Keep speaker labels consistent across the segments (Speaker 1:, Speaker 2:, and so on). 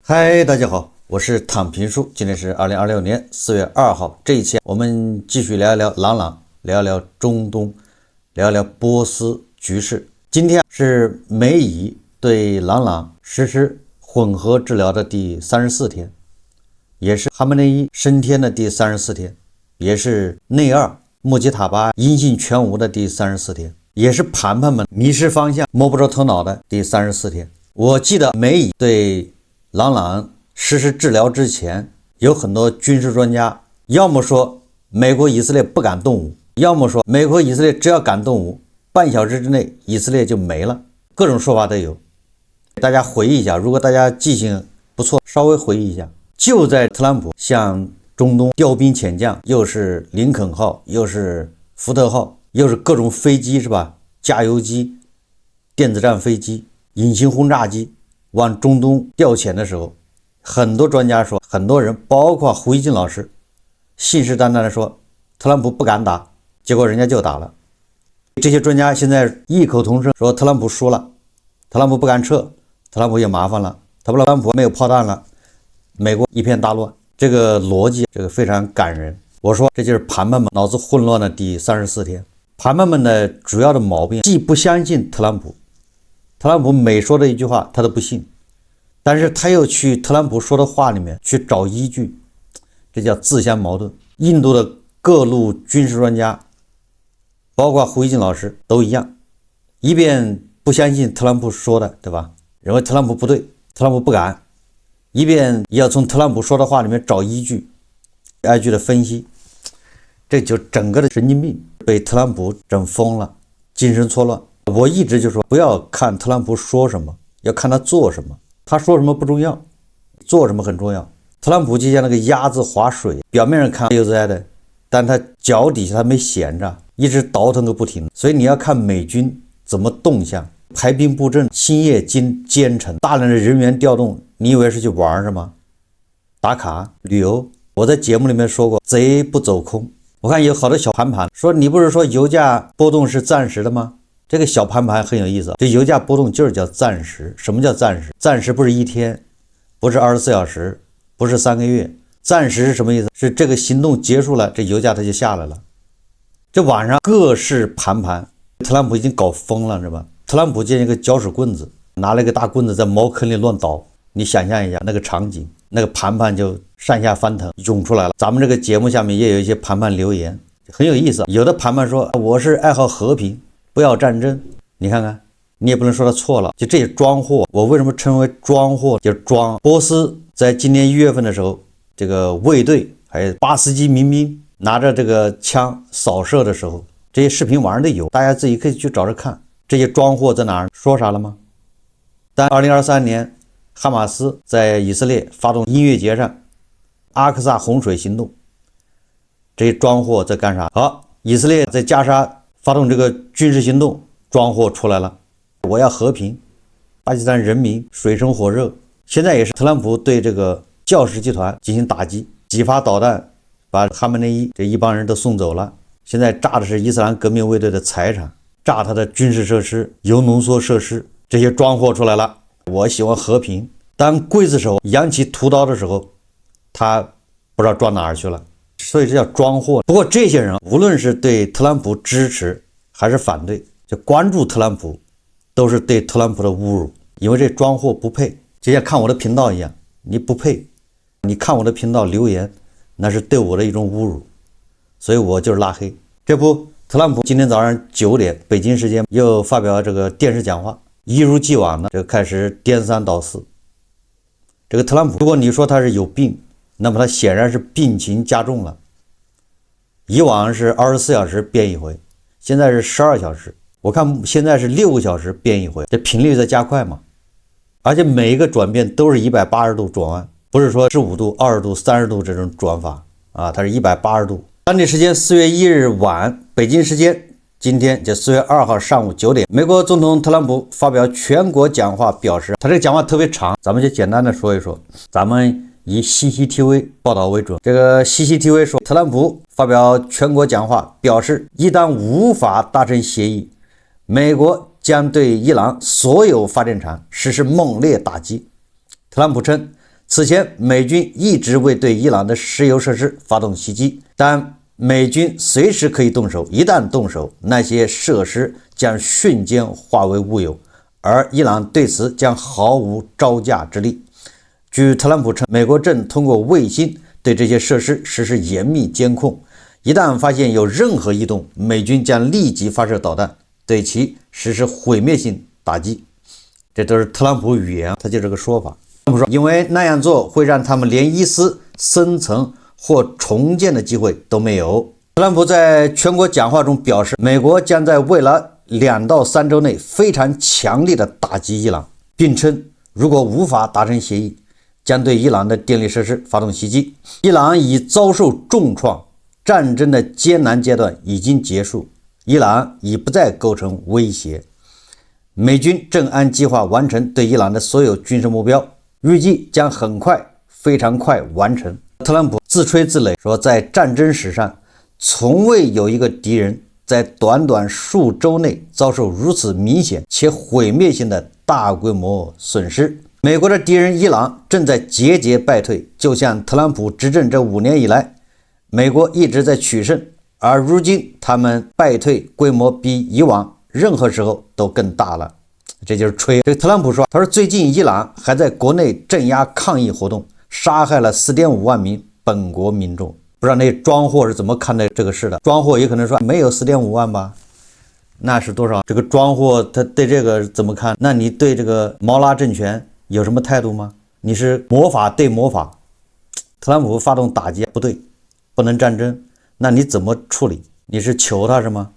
Speaker 1: 嗨，大家好，我是躺平叔，今天是2026年4月2号。這一期我們繼續聊一聊朗朗，聊一聊中東，聊一聊波斯局勢。今天是美以對朗朗實施混合治療的第34天，也是哈梅內伊升天的第34天，也是內二穆吉塔巴音信全無的第34天，也是盘盘們迷失方向摸不着頭腦的第34天。我記得美以对朗朗實施治療之前，有很多軍事專家要麼說美國以色列不敢動武，要麼說美國以色列只要敢動武，半小時之內以色列就沒了，各種說法都有。大家回憶一下，如果大家記性不錯，稍微回憶一下，就在特朗普向中東調兵遣將，又是林肯號，又是福特號，又是各種飛機，是吧？加油機、電子戰飛機、隱形轟炸機往中東調遣的時候，很多專家說，很多人包括胡一金老師信誓旦旦的說特朗普不敢打，結果人家就打了。這些专家現在異口同聲說特朗普輸了，特朗普不敢撤，特朗普也麻煩了，特朗普沒有炮彈了，美國一片大亂。這個邏輯非常感人。我說這就是盤盤們腦子混亂的第34天。盤盤們的主要的毛病，既不相信特朗普，特朗普每說的一句話他都不信，但是他又去特朗普說的話裡面去找依據，這叫自相矛盾。印度的各路軍事專家，包括胡一金老師都一樣，一边不相信特朗普說的，对吧？認為特朗普不對，特朗普不敢，一邊也要從特朗普說的話裡面找依據，依據的分析，這就整個的神經病，被特朗普整瘋了，精神錯亂。我一直就說，不要看特朗普說什麼，要看他做什麼。他說什麼不重要，做什麼很重要。特朗普就像那個鴨子划水，表面上看悠哉的，但他腳底下他沒閒着，一直倒騰個不停。所以你要看美軍怎麼動向，排兵布陣，星夜兼程，大量的人員調動。你以為是去玩是嗎？打卡旅遊。我在節目裡面說過，賊不走空。我看有好多小盤盤說，你不是說油價波動是暫時的嗎？這個小盤盤很有意思，這油價波動就是叫暫時。什麼叫暫時？暫時不是一天，不是24小時，不是3個月。暫時是什麼意思？是這個行動結束了，這油價它就下来了。這晚上各式盤盤，特朗普已經搞瘋了，是吧？特朗普见一個搅屎棍子，拿了一個大棍子在茅坑裡亂搗，你想象一下那個場景，那個盤盤就上下翻騰湧出來了。咱們這個節目下面也有一些盤盤留言，很有意思。有的盤盤說我是愛好和平，不要戰爭。你看看，你也不能說他錯了，就這些裝貨。我為什麼稱為裝貨？就是裝。波斯在今年1月份的時候，這個衛隊還有巴斯基民兵拿着這個槍掃射的時候，這些視頻網上都有，大家自己可以去找着看。這些裝貨在哪兒？說啥了嗎？但2023年哈馬斯在以色列發動音樂節上阿克薩洪水行動，這些裝貨在幹啥？好，以色列在加沙發動這個軍事行動，裝貨出來了，我要和平，巴基斯坦人民水深火熱。現在也是特朗普對這個教士集團進行打擊，幾發導彈把哈梅内伊這一幫人都送走了。現在炸的是伊斯蘭革命衛隊的財產，炸他的軍事設施、鈾濃縮設施，這些裝貨出來了。我喜歡和平，當劊子手揚起屠刀的時候，他不知道裝哪兒去了，所以這叫裝貨。不過這些人無論是對特朗普支持還是反對，就關注特朗普，都是對特朗普的侮辱，因為這裝貨不配，就像看我的頻道一樣，你不配，你看我的頻道留言，那是對我的一種侮辱，所以我就是拉黑。這不，特朗普今天早上9點北京時間又發表這個電視講話，一如既往的就開始顛三倒四。這個特朗普，如果你說他是有病，那麼他顯然是病情加重了。以往是24小時變一回，現在是12小時，我看現在是6個小時變一回，這頻率在加快嘛。而且每一個轉變都是180度轉彎，不是說15度、20度、30度這種轉法啊，它是180度。當地時間4月1日晚，北京時間今天就4月2號上午9點，美國總統特朗普發表全國講話，表示他這個講話特別長，咱們就簡單的說一說。咱們以 CCTV 報道為準。這個 CCTV 說，特朗普發表全國講話，表示一旦無法達成協議，美國將對伊朗所有發電廠實施猛烈打擊。特朗普稱，此前，美軍一直未對伊朗的石油設施發動襲擊，但美軍隨時可以動手，一旦動手，那些設施將瞬間化為烏有，而伊朗對此將毫無招架之力。據特朗普稱，美國正通過衛星對這些設施實施嚴密監控，一旦發現有任何異動，美軍將立即發射導彈，對其實施毀滅性打擊。這都是特朗普語言，他就這個說法。特朗普說，因為那樣做會讓他們連一絲生存或重建的機會都沒有。特朗普在全國講話中表示，美國將在未來2到3周內非常強力的打擊伊朗，並稱如果無法達成協議，將對伊朗的電力設施發動襲擊。伊朗已遭受重創，戰爭的艱難階段已經結束，伊朗已不再構成威脅。美軍正按計劃完成對伊朗的所有軍事目標，預計將很快，非常快完成。特朗普自吹自擂說，在戰爭史上，從未有一個敵人在短短數周內遭受如此明顯且毀滅性的大規模損失。美國的敵人伊朗正在節節敗退，就像特朗普執政這5年以來，美國一直在取勝，而如今他們敗退規模比以往任何時候都更大了。這就是吹。這個特朗普說，他說最近伊朗還在國內鎮壓抗議活動，殺害了4.5萬名本國民眾。不知道那些裝貨是怎麼看待這個事的？裝貨也可能說沒有4.5萬吧，那是多少？這個裝貨他對這個怎麼看？那你對這個毛拉政權有什麼態度嗎？你是魔法對魔法，特朗普發動打擊不对，不能戰爭，那你怎麼處理？你是求他是嗎？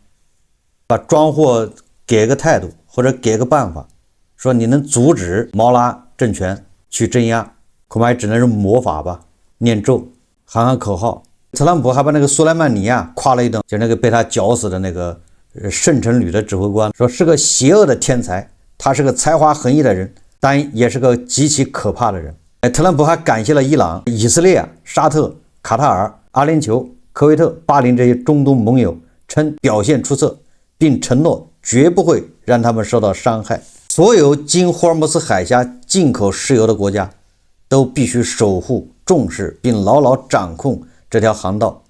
Speaker 1: 把裝貨給個態度，或者給個辦法，說你能阻止毛拉政權去鎮壓，恐怕也只能是魔法吧，念咒，喊喊口號。特朗普還把那個蘇萊曼尼亞誇了一頓，就那個被他絞死的那個聖城旅的指揮官，說是個邪惡的天才，他是個才華橫溢的人，但也是個極其可怕的人。特朗普還感謝了伊朗、以色列、沙特、卡塔爾、阿聯酋、科威特、巴林這些中東盟友，稱表現出色，並承諾絕不會讓他們受到傷害。所有經霍爾木茲海峽進口石油的國家都必須守護、重視並牢牢掌控這條航道，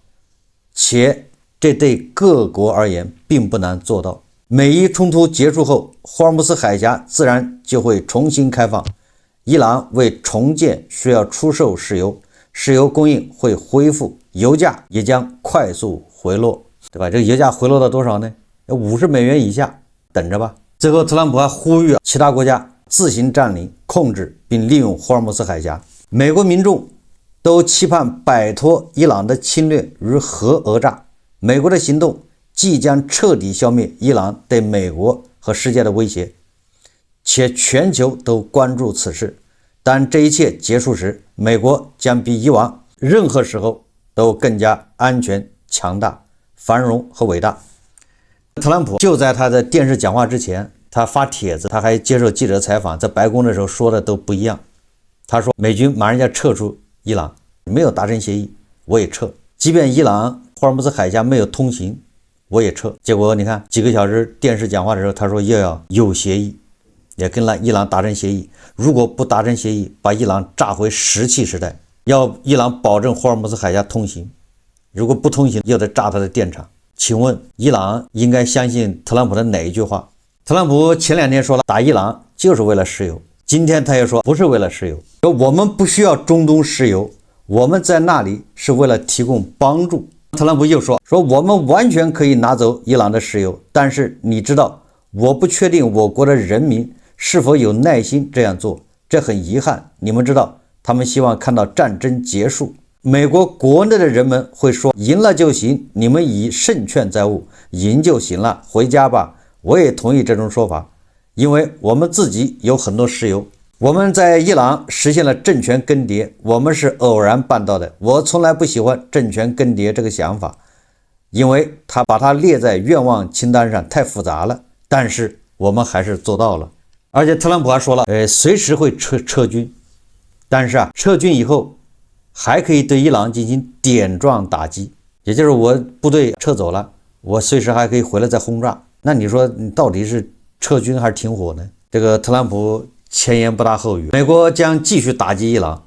Speaker 1: 且這對各國而言並不難做到。每一衝突結束後，霍爾木茲海峽自然就會重新開放。伊朗為重建需要出售石油，石油供應會恢復，油價也將快速回落，对吧？这個油價回落到多少呢？$50以下，等着吧。最後，特朗普還呼籲其他國家自行佔領、控制並利用霍爾木茲海峽。美國民眾都期盼擺脫伊朗的侵略與核訛詐。美國的行動即將徹底消滅伊朗對美國和世界的威脅，且全球都關注此事。當這一切結束時，美國將比以往任何時候都更加安全、強大、繁榮和偉大。特朗普就在他的電視講話之前，他發帖子，他還接受記者採訪，在白宮的時候說的都不一樣。他說美軍馬上要撤出伊朗，沒有達成協議我也撤，即便伊朗霍爾木茲海峽沒有通行我也撤。結果你看幾個小時電視講話的時候，他說要有協議，也跟伊朗達成協議，如果不達成協議，把伊朗炸回石器時代，要伊朗保證霍爾木茲海峽通行，如果不通行又得炸他的電廠。請問伊朗應該相信特朗普的哪一句話？特朗普前2天說了打伊朗就是為了石油，今天他又說不是為了石油，說我們不需要中東石油，我們在那裡是為了提供幫助。特朗普又說我們完全可以拿走伊朗的石油，但是你知道我不確定我國的人民是否有耐心這樣做，這很遺憾。你們知道他們希望看到戰爭結束，美國國內的人們會說贏了就行，你們已勝券在握，贏就行了，回家吧。我也同意這種說法，因為我們自己有很多石油，我們在伊朗實現了政權更迭，我們是偶然辦到的。我從來不喜歡政權更迭這個想法，因為他把它列在願望清單上太複雜了，但是我們還是做到了。而且特朗普還說了隨時會撤軍，但是撤軍以後還可以對伊朗進行點狀打擊，也就是我部隊撤走了，我隨時還可以回來再轟炸。那你說你到底是撤軍還是停火呢？这個特朗普前言不搭後語，美國將繼續打擊伊朗，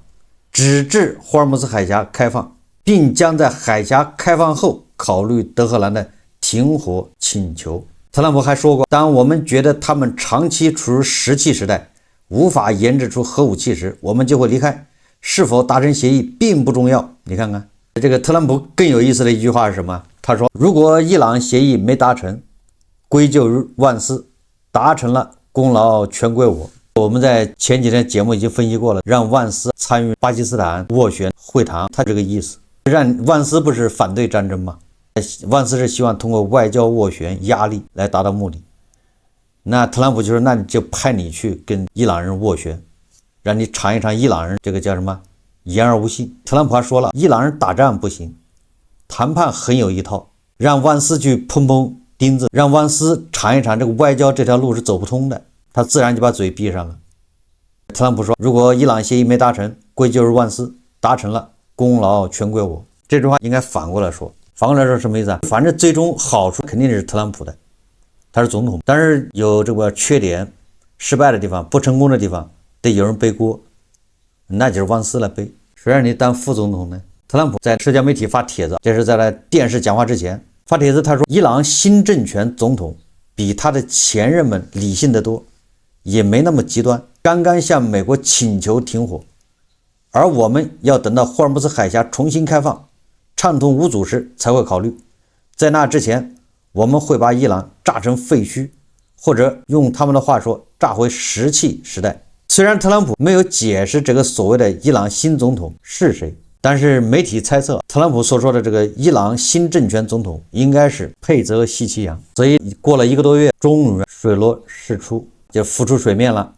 Speaker 1: 直至霍爾木茲海峽開放，並將在海峽開放後考慮德黑蘭的停火請求。特朗普還說過，當我們覺得他們長期處於石器時代，無法研制出核武器時，我們就會離開。是否達成協議並不重要。你看看這個特朗普更有意思的一句話是什麼？他說，如果伊朗協議沒達成，歸咎於萬斯，達成了，功勞全歸我。我們在前幾天節目已經分析過了，讓萬斯參與巴基斯坦斡旋會談，他這個意思，讓萬斯不是反對戰爭嗎？萬斯是希望通過外交斡旋壓力來達到目的。那特朗普就說，那你就派你去跟伊朗人斡旋，讓你嘗一嘗伊朗人這個叫什麼言而无信。特朗普還說了，伊朗人打仗不行，談判很有一套，讓萬斯去碰碰釘子，讓万斯嘗一嘗這個外交這條路是走不通的，他自然就把嘴閉上了。特朗普說，如果伊朗協議沒達成，歸咎於萬斯，達成了，功勞全歸我。這句話應該反過來說，反過來說什麼意思啊？反正最終好處肯定是特朗普的，他是总統，但是有这個缺點、失敗的地方、不成功的地方，得有人背鍋，那就是萬斯來背。誰讓你當副總統呢？特朗普在社交媒體發帖子，這是在電視講話之前發帖子，他說，伊朗新政權總統比他的前任們理性得多，也沒那麼極端，剛剛向美國請求停火，而我們要等到霍爾木茲海峽重新開放，暢通無阻時才會考慮。在那之前，我們會把伊朗炸成廢墟，或者用他們的話說，炸回石器時代。雖然特朗普沒有解釋這個所謂的伊朗新總統是誰，但是媒體猜測特朗普所說的這個伊朗新政權總統應該是佩澤西奇揚。所以過了1個多月，終於水落石出，就浮出水面了，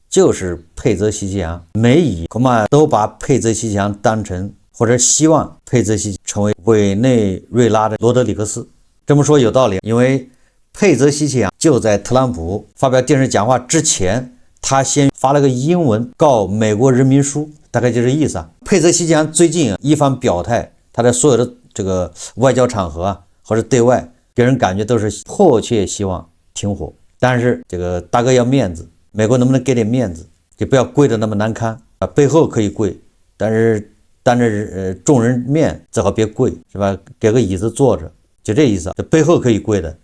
Speaker 1: 就是佩澤西奇揚。美以恐怕都把佩澤西奇揚當成，或者希望佩澤西奇成為委內瑞拉的罗德里格斯。這麼說有道理，因為佩澤西奇揚就在特朗普發表電視講話之前，他先發了個英文告美國人民書，大概就是意思啊。佩澤西奇揚最近一番表態，他在所有的这個外交場合啊，或者對外給人感覺都是迫切希望停火，但是這個大哥要面子，美國能不能給點面子，就不要跪得那麼難堪啊，背後可以跪，但是當着眾人面最好別跪，是吧？給個椅子坐着，就這意思，這背後可以跪的。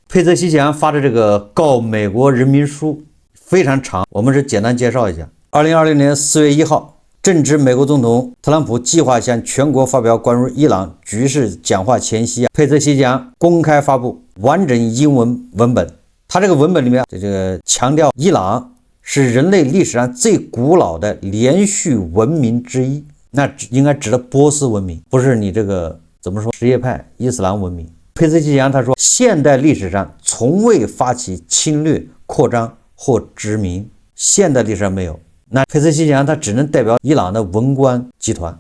Speaker 1: 佩澤西奇揚發的這個告美國人民書非常長，我們是簡單介紹一下。2020年4月1號，正值美國總統特朗普計劃向全國發表關於伊朗局勢講話前夕，佩澤西奇揚公開發布完整英文文本。他這個文本裡面，這個強調伊朗是人類歷史上最古老的連續文明之一，那應該指的波斯文明，不是你這個怎麼說什葉派伊斯蘭文明。佩澤西奇揚他說，現代歷史上從未發起侵略、擴張或殖民，現代歷史上沒有。那佩澤西奇揚他只能代表伊朗的文官集團，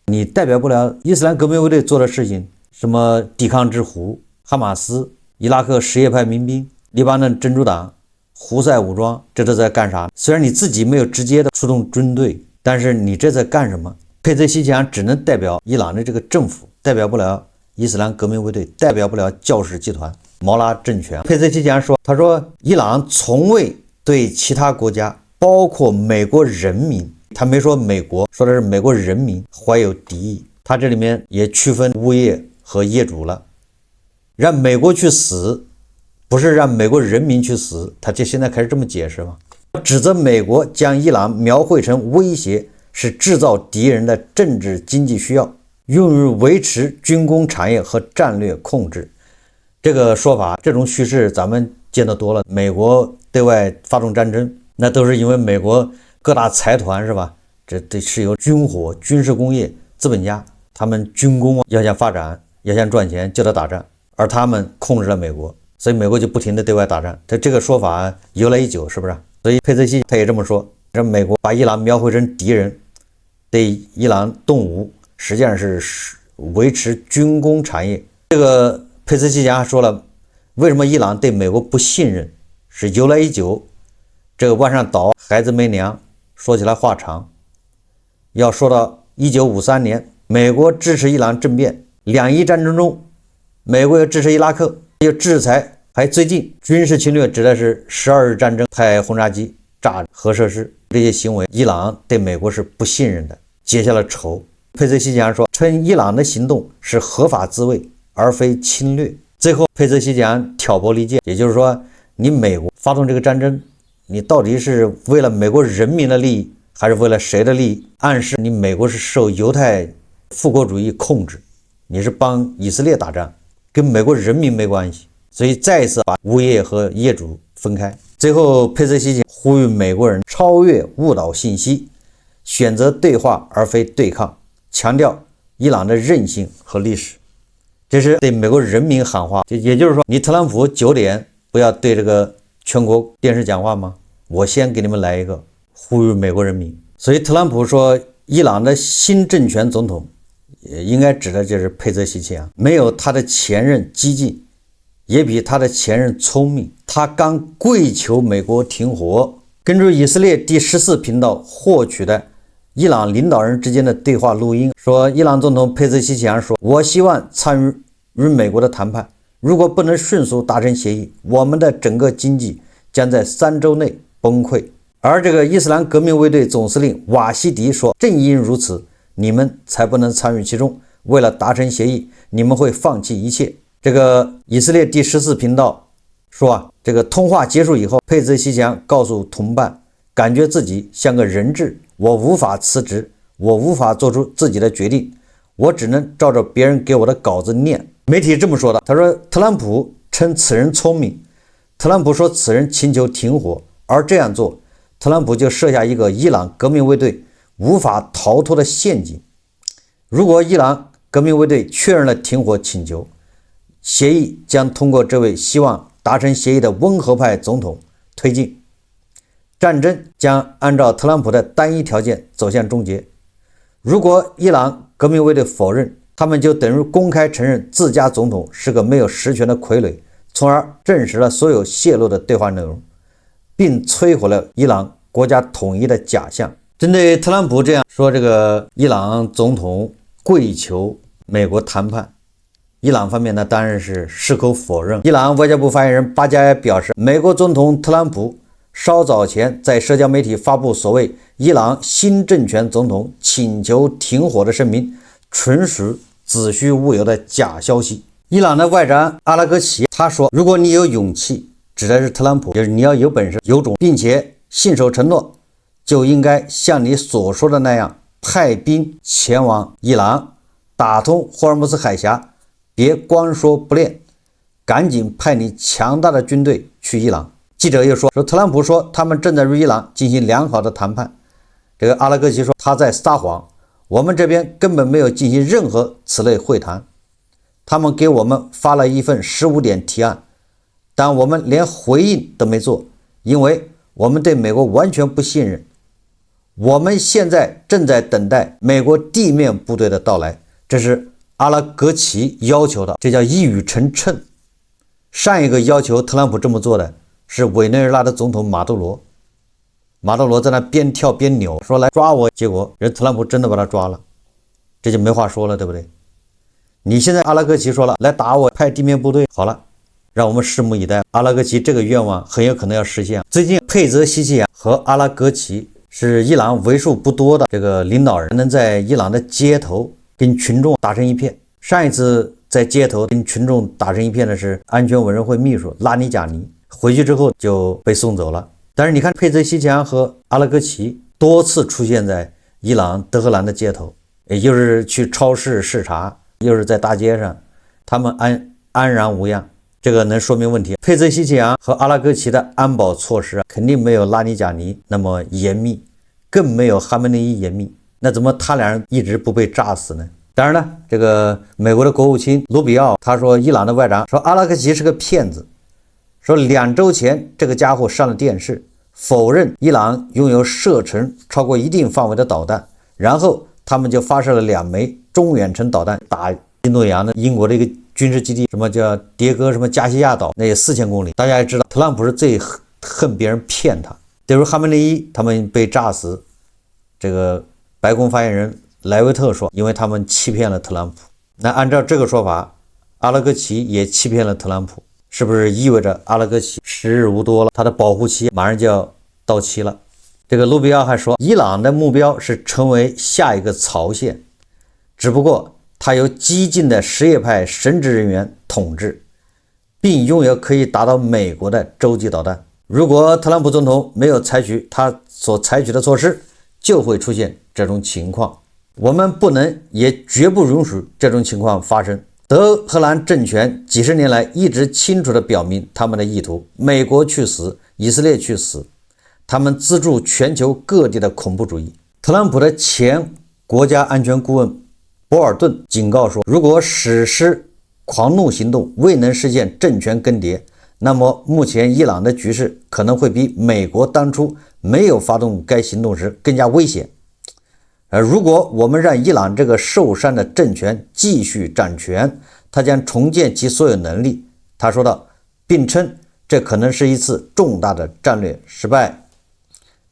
Speaker 1: 你代表不了伊斯蘭革命衛隊做的事情，什麼抵抗之狐、哈馬斯、伊拉克什葉派民兵、黎巴嫩真主黨、胡塞武裝，這都在幹啥？雖然你自己沒有直接的出動軍隊，但是你這在幹什麼？佩澤西奇揚只能代表伊朗的這個政府，代表不了伊斯蘭革命衛隊，代表不了教士集團、毛拉政權。佩澤西奇揚說，他說伊朗從未對其他國家，包括美國人民，他沒說美國，說的是美國人民懷有敵意。他這裡面也區分物業和業主了，讓美國去死，不是讓美國人民去死，他就現在開始這麼解釋嗎？指責美國將伊朗描繪成威脅，是制造敵人的政治經濟需要，用於維持軍工產業和戰略控制。這個說法，這種敘事咱們見得多了。美國對外發動戰爭，那都是因為美國各大財團是吧？這是由軍火、軍事工業、資本家，他們軍工要想發展，要想賺錢，就得打仗，而他們控制了美國，所以美國就不停地對外打仗。這個說法由來已久，是不是？所以佩澤西他也這麼說，說美國把伊朗描繪成敵人，對伊朗動武，實際上是維持軍工產業。這個佩澤西奇揚還說了，為什麼伊朗對美國不信任，是由來已久。這個往上倒，孩子沒娘，說起來話長。要說到1953年，美國支持伊朗政變，兩伊戰爭中，美國又支持伊拉克，又制裁，還最近軍事侵略指的是12日戰爭，派轟炸機炸核設施，這些行為，伊朗對美國是不信任的，結下了仇。佩泽西奇揚說，稱伊朗的行動是合法自衛，而非侵略。最後，佩澤西奇揚挑撥離間，也就是說，你美國發動這個戰爭，你到底是為了美國人民的利益，還是為了誰的利益？暗示你美國是受猶太復國主義控制，你是幫以色列打仗，跟美國人民沒關係。所以再一次把物業和業主分開。最後，佩泽西奇呼籲美國人超越誤導信息，選擇對話而非對抗，強調伊朗的韌性和歷史。這是對美國人民喊話，也就是說，你特朗普9點不要對這個全國電視講話嗎？我先給你們來一個呼籲美國人民。所以特朗普說，伊朗的新政權總統應該指的就是佩澤西奇揚，沒有他的前任激進，也比他的前任聰明。他剛跪求美國停火。根據以色列第14頻道獲取的伊朗領導人之間的對話錄音，說伊朗總統佩澤西奇揚說，我希望參與與美國的談判，如果不能迅速達成協議，我們的整個經濟將在3週內崩潰。而這個伊斯蘭革命衛隊總司令瓦希迪說，正因如此，你們才不能參與其中，為了達成協議，你們會放棄一切。這個以色列第14頻道說這個通話結束以後，佩澤西奇揚告訴同伴，感覺自己像個人質，我無法辭職，我無法做出自己的決定，我只能照着別人給我的稿子念。媒體這麼說的，他說特朗普稱此人聰明，特朗普說此人請求停火，而這樣做，特朗普就設下一個伊朗革命衛隊無法逃脫的陷阱。如果伊朗革命衛隊確認了停火請求，協議將通過這位希望達成協議的溫和派總統推進，戰爭將按照特朗普的單一條件走向終結。如果伊朗革命衛隊否認，他們就等於公開承認自家總統是個沒有實權的傀儡，從而證實了所有洩露的對話內容，並摧毀了伊朗國家統一的假象。針對特朗普這樣說，這個伊朗總統跪求美國談判，伊朗方面呢當然是矢口否認。伊朗外交部發言人巴加耶表示，美國总统特朗普稍早前在社交媒體發布所謂伊朗新政權總統請求停火的聲明，純屬子虛烏有的假消息。伊朗的外長阿拉格齐他說，如果你有勇氣，指的是特朗普，就是你要有本事有种，并且信守承諾，就應該像你所說的那樣派兵前往伊朗，打通霍爾木茲海峽，別光說不練，趕緊派你強大的軍隊去伊朗。記者又說特朗普說他們正在與伊朗進行良好的談判。這個阿拉格齊說他在撒謊，我們這邊根本沒有進行任何此類會談，他們給我們發了一份15點提案，但我們連回應都沒做，因為我們對美國完全不信任。我們現在正在等待美國地面部隊的到來，這是阿拉格齊要求的，這叫一語成讖。上一個要求特朗普這麼做的是委內瑞拉的總統馬杜羅，馬杜羅在那邊跳邊扭，說來抓我，結果人特朗普真的把他抓了，這就沒話說了，對不對？你現在阿拉格齊說了來打我，派地面部隊，好了，讓我們拭目以待。阿拉格齊這個願望很有可能要實現。最近佩澤西奇揚和阿拉格齊是伊朗為數不多的這個領導人能在伊朗的街頭跟群眾打成一片。上一次在街头跟群众打成一片的是安全委员會秘書拉尼贾尼，回去之後就被送走了。但是你看佩澤西奇揚和阿拉格齊多次出現在伊朗德黑蘭的街頭，也就是去超市视察，又是在大街上，他們安然無恙，這個能說明問題。佩澤西奇揚和阿拉格齊的安保措施肯定沒有拉尼贾尼那麼嚴密，更沒有哈梅内伊嚴密，那怎麼他倆人一直不被炸死呢？當然了，這個美國的國務卿盧比奧他說，伊朗的外長說阿拉格齊是個騙子，說2週前這個家伙上了電視，否認伊朗擁有射程超過一定範圍的導彈，然後他們就發射了2枚中遠程導彈打印度洋的英國的一個軍事基地，什麼叫迭戈什麼加西亞島，那也4000公里。大家也知道特朗普是最恨別人騙他，比如哈梅内伊他們被炸死，這個白宮發言人萊維特說，因為他們欺騙了特朗普。那按照這個說法，阿拉格齊也欺騙了特朗普，是不是意味着阿拉格齊時日無多了？他的保護期馬上就要到期了。這個盧比奧還說，伊朗的目標是成為下一個朝鮮，只不過他由激進的什葉派神職人員統治，並擁有可以打倒美國的洲際導彈。如果特朗普總統沒有採取他所採取的措施，就會出現這種情況。我們不能也絕不容許這種情況發生。德黑蘭政權幾十年來一直清楚地表明他們的意圖：美國去死，以色列去死。他們資助全球各地的恐怖主義。特朗普的前國家安全顧問博爾頓警告說，如果實施狂怒行動未能實現政權更迭，那麼目前伊朗的局勢可能會比美國當初沒有發動該行動時更加危險。如果我們讓伊朗這個受傷的政權繼續掌權，它將重建其所有能力，他說道，並稱這可能是一次重大的戰略失敗。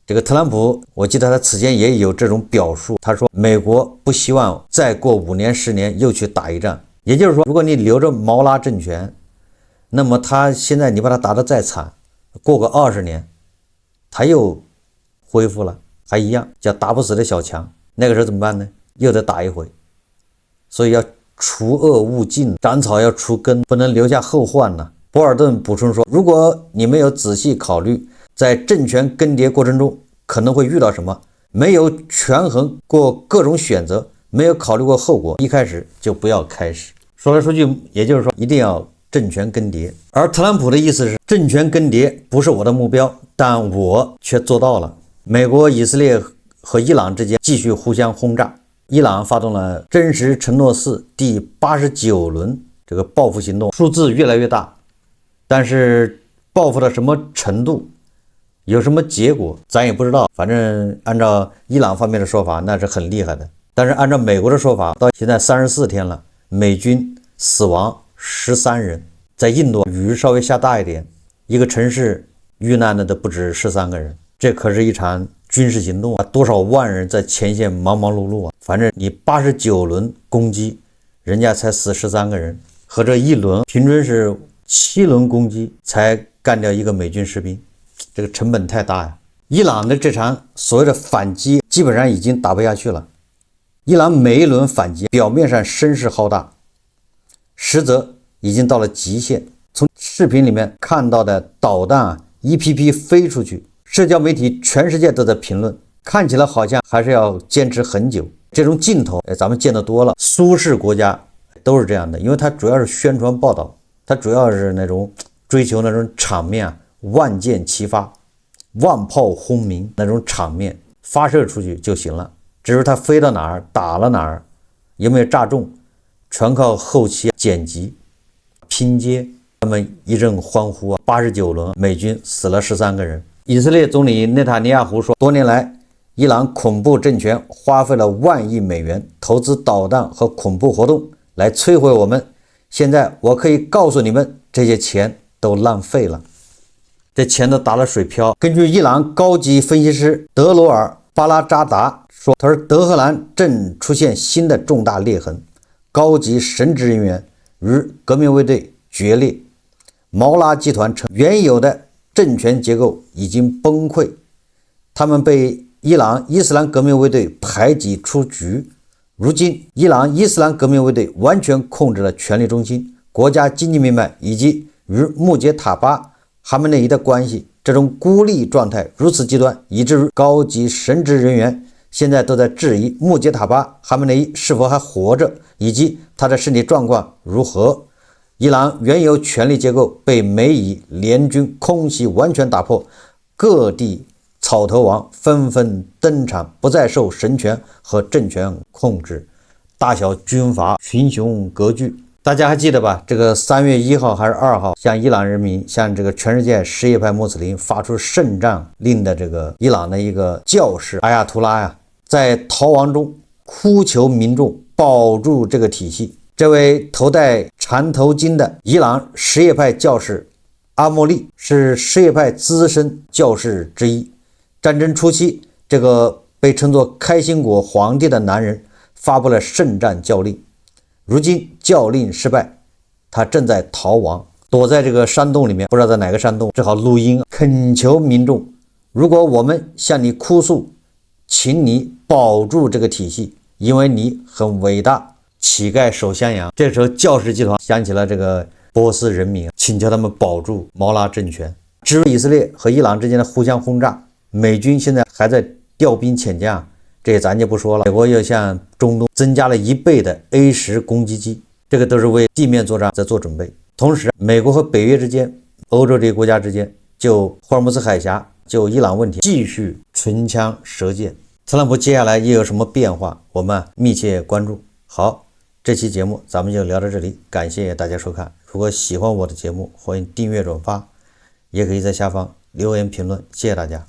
Speaker 1: 這個特朗普，我記得他此前也有這種表述，他說美國不希望再過5年10年又去打一仗，也就是說，如果你留着毛拉政權，那麼他現在你把他打得再慘，過個20年，他又恢復了，還一樣叫打不死的小強，那個時候怎麼辦呢？又得打一回。所以要除惡務盡，長草要除根，不能留下後患呢。博爾頓補充說，如果你沒有仔細考慮在政權更迭過程中可能會遇到什麼，沒有權衡過各種選擇，沒有考慮過後果，一開始就不要開始。說來說去，也就是說一定要政權更迭。而特朗普的意思是，政权更迭不是我的目標，但我卻做到了。美国、以色列和伊朗之間繼續互相轟炸，伊朗發動了真實承諾4第89輪這個報復行動，數字越來越大，但是報復到什麼程度，有什麼結果咱也不知道。反正按照伊朗方面的說法，那是很厲害的。但是按照美國的說法，到現在34天了，美軍死亡13人。在印度雨稍微下大一點，一个城市遇難的都不止13個人。這可是一場軍事行動啊，多少萬人在前線忙忙碌碌啊。反正你89輪攻擊，人家才死13個人，和這一輪平均是7輪攻擊才幹掉一個美軍士兵。這個成本太大呀！伊朗的這場所謂的反擊基本上已經打不下去了。伊朗每一輪反擊表面上聲勢浩大，實則已經到了極限。從視頻裡面看到的導彈一批批飛出去，社交媒體全世界都在評論，看起來好像還是要堅持很久。這種鏡頭咱們見得多了，蘇式國家都是這樣的，因為它主要是宣傳報道，它主要是那種追求那種場面啊，萬箭齊發，萬炮轟鳴那種場面發射出去就行了。至於它飛到哪兒，打了哪兒，有沒有炸中，全靠後期剪輯拼接。他們一陣歡呼啊，89輪美軍死了13個人。以色列總理內塔尼亞胡說，多年來伊朗恐怖政權花費了萬億美元投資導彈和恐怖活動來摧毀我們，現在我可以告訴你們，這些錢都浪費了，這錢都打了水漂。根據伊朗高級分析師德羅爾·巴拉扎達說，他說德黑蘭正出現新的重大裂痕，高級神職人員與革命衛隊決裂，毛拉集團稱原有的政權結構已經崩潰，他們被伊朗伊斯蘭革命衛隊排擠出局。如今伊朗伊斯蘭革命衛隊完全控制了權力中心、國家經濟命脈以及與穆杰塔巴哈梅內伊的關係。這種孤立狀態如此極端，以至於高級神職人員現在都在質疑穆杰塔巴哈梅內伊是否還活着，以及他的身體狀況如何。伊朗原有權力結構被美以聯軍空襲完全打破，各地草頭王紛紛登場，不再受神權和政權控制，大小軍閥群雄割據。大家還記得吧？這個3月1號還是2號，向伊朗人民，向這個全世界什葉派穆斯林發出聖戰令的這個伊朗的一個教士阿亞圖拉呀，在逃亡中哭求民眾保住這個體系。這位頭戴長頭巾的伊朗什葉派教士阿莫利是什葉派資深教士之一。戰爭初期，這個被稱作開心果皇帝的男人發布了聖戰教令。如今教令失敗，他正在逃亡，躲在這個山洞裡面，不知道在哪個山洞，只好錄音懇求民眾如果我們向你哭訴，請你保住這個體系，因為你很偉大，乞丐首相揚。這時候教士集團想起了這個波斯人民，請求他們保住毛拉政權。至于以色列和伊朗之間的互相轟炸，美軍現在還在調兵遣將，這咱就不說了。美國又向中東增加了1倍的 A-10攻擊機，這個都是為地面作戰在做準備。同時，美國和北約之間、歐洲這些国家之間，就霍爾木茲海峽、就伊朗問題繼續唇槍舌劍。特朗普接下來又有什麼變化？我們密切關注。好，這期節目咱們就聊到這裡，感謝大家收看。如果喜歡我的節目，歡迎訂閱轉發，也可以在下方留言評論。謝謝大家。